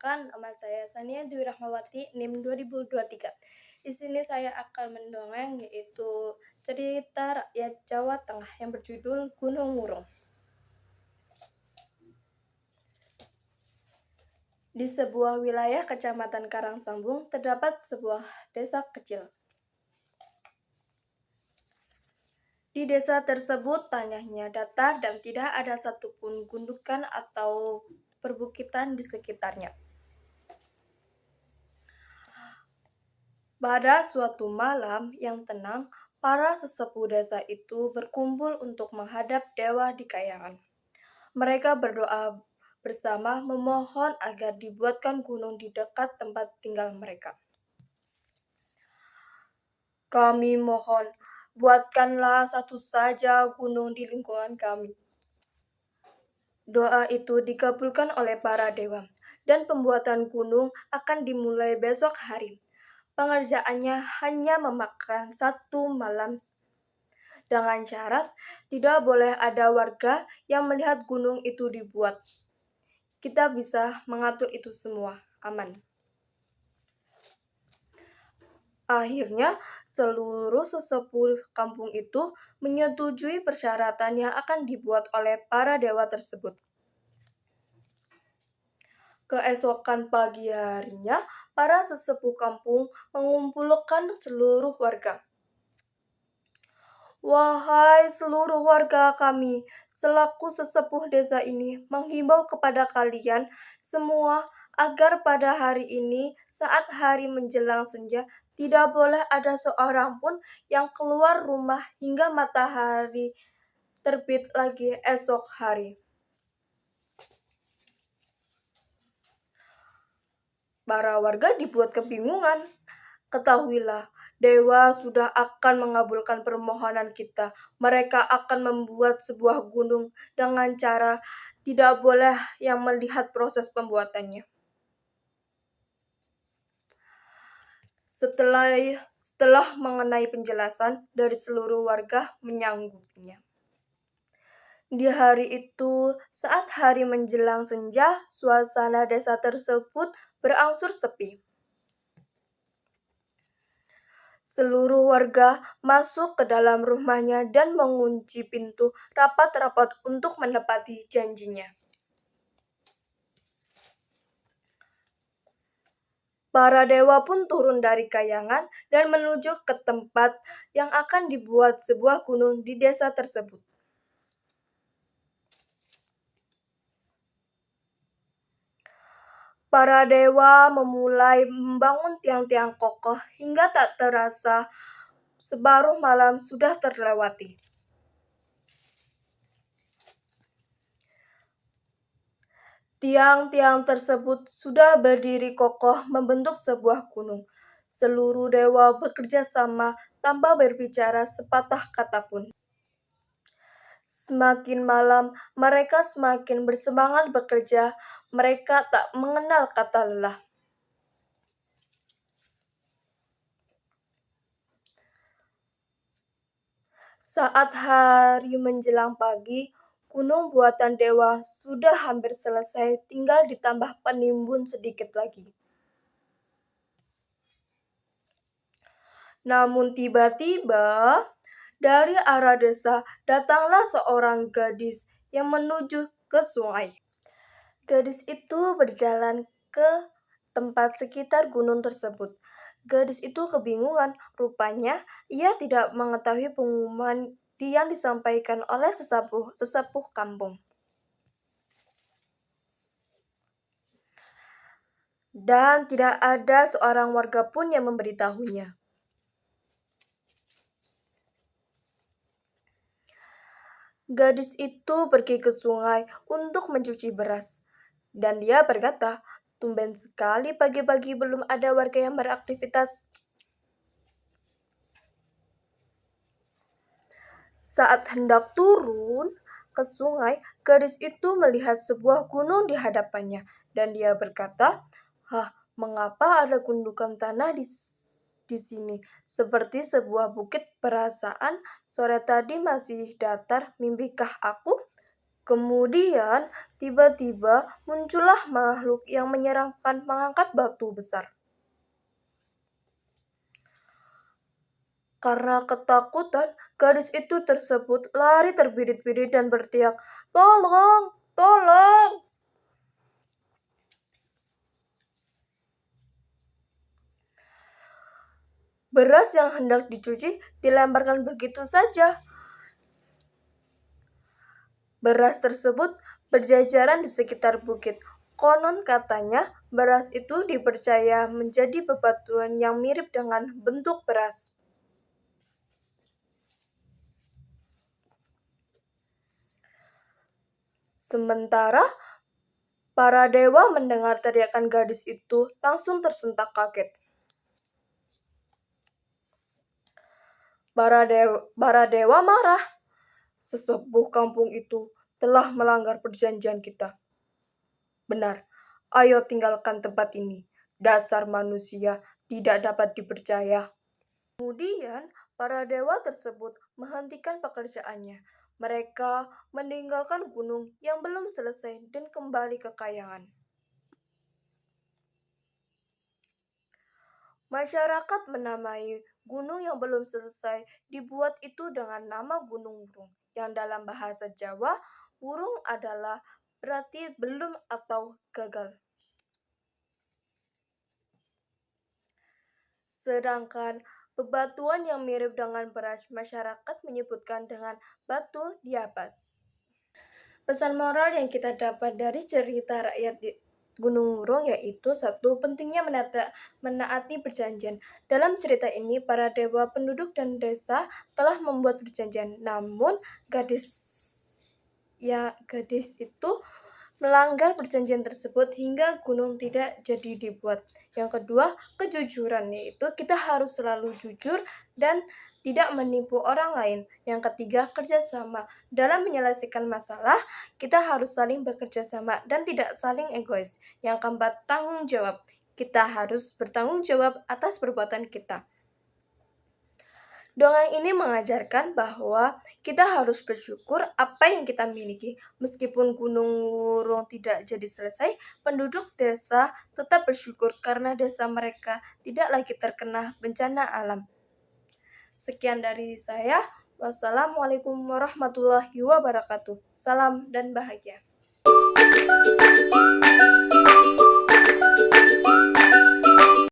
Perkenalkan, nama saya Sania Dwi Rahmawati, NIM 2023. Di sini saya akan mendongeng yaitu cerita rakyat Jawa Tengah yang berjudul Gunung Murung. Di sebuah wilayah Kecamatan Karangsambung terdapat sebuah desa kecil. Di desa tersebut tanahnya datar dan tidak ada satupun gundukan atau perbukitan di sekitarnya. Pada suatu malam yang tenang, para sesepuh desa itu berkumpul untuk menghadap dewa di kayangan. Mereka berdoa bersama memohon agar dibuatkan gunung di dekat tempat tinggal mereka. Kami mohon, buatkanlah satu saja gunung di lingkungan kami. Doa itu dikabulkan oleh para dewa, dan pembuatan gunung akan dimulai besok hari. Pengerjaannya hanya memakan 1 malam, dengan syarat tidak boleh ada warga yang melihat gunung itu dibuat. Kita bisa mengatur itu semua, aman. Akhirnya, seluruh sesepuh kampung itu menyetujui persyaratan yang akan dibuat oleh para dewa tersebut. Keesokan pagi harinya, para sesepuh kampung mengumpulkan seluruh warga. Wahai seluruh warga kami, selaku sesepuh desa ini menghimbau kepada kalian semua agar pada hari ini saat hari menjelang senja tidak boleh ada seorang pun yang keluar rumah hingga matahari terbit lagi esok hari. Para warga dibuat kebingungan. Ketahuilah, dewa sudah akan mengabulkan permohonan kita. Mereka akan membuat sebuah gunung dengan cara tidak boleh yang melihat proses pembuatannya. Setelah mengenai penjelasan dari seluruh warga menyanggupinya. Di hari itu, saat hari menjelang senja, suasana desa tersebut berangsur sepi. Seluruh warga masuk ke dalam rumahnya dan mengunci pintu rapat-rapat untuk menepati janjinya. Para dewa pun turun dari kayangan dan menuju ke tempat yang akan dibuat sebuah gunung di desa tersebut. Para dewa memulai membangun tiang-tiang kokoh hingga tak terasa separuh malam sudah terlewati. Tiang-tiang tersebut sudah berdiri kokoh membentuk sebuah gunung. Seluruh dewa bekerja sama tanpa berbicara sepatah kata pun. Semakin malam, mereka semakin bersemangat bekerja. Mereka tak mengenal kata lelah. Saat hari menjelang pagi, gunung buatan dewa sudah hampir selesai, tinggal ditambah penimbun sedikit lagi. Namun tiba-tiba, dari arah desa datanglah seorang gadis yang menuju ke sungai. Gadis itu berjalan ke tempat sekitar gunung tersebut. Gadis itu kebingungan, rupanya ia tidak mengetahui pengumuman yang disampaikan oleh sesepuh kampung. Dan tidak ada seorang warga pun yang memberitahunya. Gadis itu pergi ke sungai untuk mencuci beras. Dan dia berkata, tumben sekali pagi-pagi belum ada warga yang beraktivitas. Saat hendak turun ke sungai, gadis itu melihat sebuah gunung di hadapannya. Dan dia berkata, mengapa ada gundukan tanah di sini? Seperti sebuah bukit. Perasaan sore tadi masih datar, mimpikah aku? Kemudian, tiba-tiba muncullah makhluk yang menyerangkan pengangkat batu besar. Karena ketakutan, gadis itu tersebut lari terbirit-birit dan berteriak, "Tolong! Tolong!" Beras yang hendak dicuci dilemparkan begitu saja. Beras tersebut berjajaran di sekitar bukit. Konon katanya, beras itu dipercaya menjadi bebatuan yang mirip dengan bentuk beras. Sementara para dewa mendengar teriakan gadis itu langsung tersentak kaget. Para dewa marah. Sesepuh kampung itu telah melanggar perjanjian kita. Benar, ayo tinggalkan tempat ini. Dasar manusia tidak dapat dipercaya. Kemudian, para dewa tersebut menghentikan pekerjaannya. Mereka meninggalkan gunung yang belum selesai dan kembali ke kayangan. Masyarakat menamai gunung yang belum selesai dibuat itu dengan nama Gunung Wurung, yang dalam bahasa Jawa, wurung adalah berarti belum atau gagal. Sedangkan bebatuan yang mirip dengan beras, masyarakat menyebutkan dengan batu diabas. Pesan moral yang kita dapat dari cerita rakyat di Gunung Wurung yaitu satu, pentingnya menaati perjanjian. Dalam cerita ini, para dewa penduduk dan desa telah membuat perjanjian, namun gadis itu melanggar perjanjian tersebut hingga gunung tidak jadi dibuat. Yang kedua, kejujuran, yaitu kita harus selalu jujur dan tidak menipu orang lain. Yang ketiga, kerjasama. Dalam menyelesaikan masalah, kita harus saling bekerja sama dan tidak saling egois. Yang keempat, tanggung jawab. Kita harus bertanggung jawab atas perbuatan kita. Dongeng ini mengajarkan bahwa kita harus bersyukur apa yang kita miliki. Meskipun Gunung Wurung tidak jadi selesai, penduduk desa tetap bersyukur karena desa mereka tidak lagi terkena bencana alam. Sekian dari saya. Wassalamualaikum warahmatullahi wabarakatuh. Salam dan bahagia.